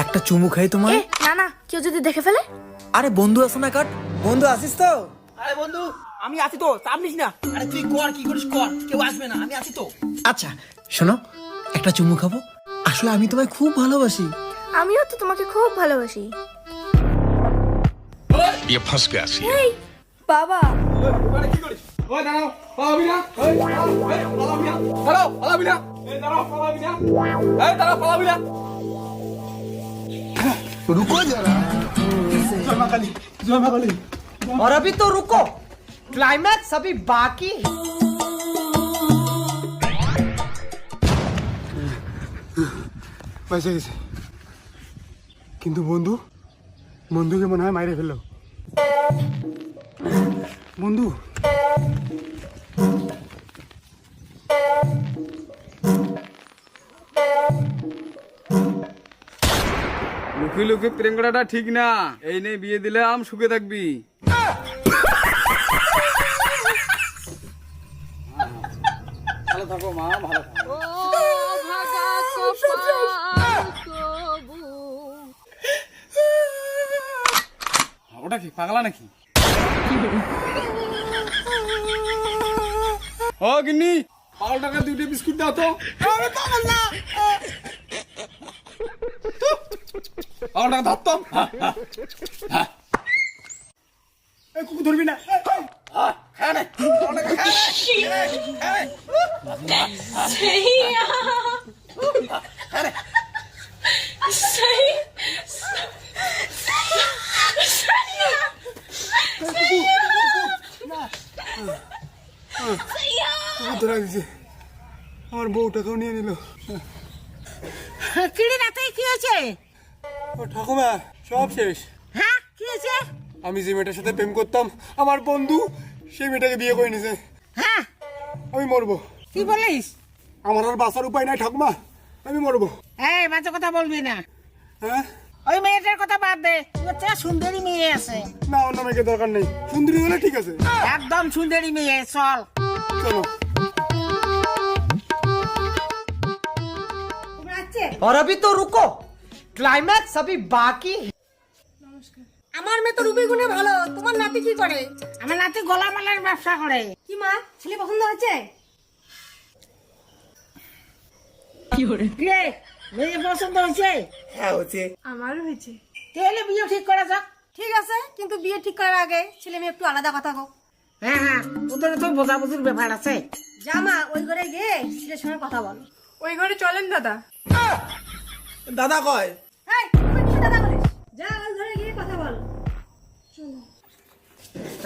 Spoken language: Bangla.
একটা চুমু খাই তোমার। না না, কেউ যদি দেখে ফেলে? আরে বন্ধু আছে না, কাট। বন্ধু আছিস তো? আরে বন্ধু আমি আছি তো, চাপ নিস না। আরে তুই কর, কি করিস কর, কেউ আসবে না, আমি আছি তো। আচ্ছা শোনো, একটা চুমু খাবো। আসলে আমি তোমায় খুব ভালোবাসি। আমিও তো তোমাকে খুব ভালোবাসি। ये फंस गया सी। এই বাবা, আরে কি করিস? ওই দাঁড়াও, পালাবি না। এই দাঁড়াও, পালাবি না। দাঁড়াও, পালাবি না। এই দাঁড়াও, পালাবি না। এই দাঁড়াও, পালাবি না। रुको जरा। জয় মা কালী, জয় মা কালী। और अभी तो रुको, क्लाइमैक्स अभी बाकी है। পয়সা গেছে, কিন্তু বন্ধুকে মনে হয় মাইরে ফেললো। বন্ধু লুকি লুকি প্রেম করাটা ঠিক না। এই নে বিয়ে দিলাম, সুখে থাকবি। ভালো থাকো মা, ভালো থাকো। ওটা কি পাগলা নাকি? ও গিন্নি, পাগল টাকা দুইটা বিস্কুট দাও তো। পাগল টাকা ধর তো। কুকুর ধরবি না। ধরা দিছে, আমার বউ টাকাও নিয়ে নিল। কিরে রাতে কি হয়েছে? ও ঠাকুমা, সব শেষ। হ্যাঁ কি হয়েছে? আমি যে মেয়েটার সাথে প্রেম করতাম, আমার বন্ধু সেই মেয়েটাকে বিয়ে করে নিছে। হ্যাঁ আমি মরবো। কি বলিস? আমার আর বাঁচার উপায় নাই ঠাকুমা, আমি মরবো। এই বাজে কথা বলবি না। হ্যাঁ ওই মেয়েটার কথা বাদ দে, তোর চেয়ে সুন্দরী মেয়ে আছে। না, অন্য মেয়েকে দরকার নেই, সুন্দরী হলে ঠিক আছে। একদম সুন্দরী মেয়ে, চল। চলো। और अभी तो रुको, क्लाइमैक्स अभी बाकी है। আমার মেয়ে তো রূপে গুণে ভালো। তোমার নাতি কি করে? আমার নাতি গোলামালের ব্যবসা করে। কি মা, ছেলে পছন্দ হয়েছে? কিরে মেয়ে পছন্দ হয়েছে? হ্যাঁ হচ্ছে। আমারও হয়েছে। তাহলে বিয়ে ঠিক করা যাক। ঠিক আছে, কিন্তু বিয়ে ঠিক করার আগে ছেলে মেয়ে একটু আলাদা কথা হোক। হ্যাঁ হ্যাঁ, ওদের তো বোঝাবুঝির ব্যাপার আছে। জামা ওই ঘরে গিয়ে ছেলের সঙ্গে কথা বল। ওই ঘরে চলেন দাদা। দাদা কয় এই, তুমি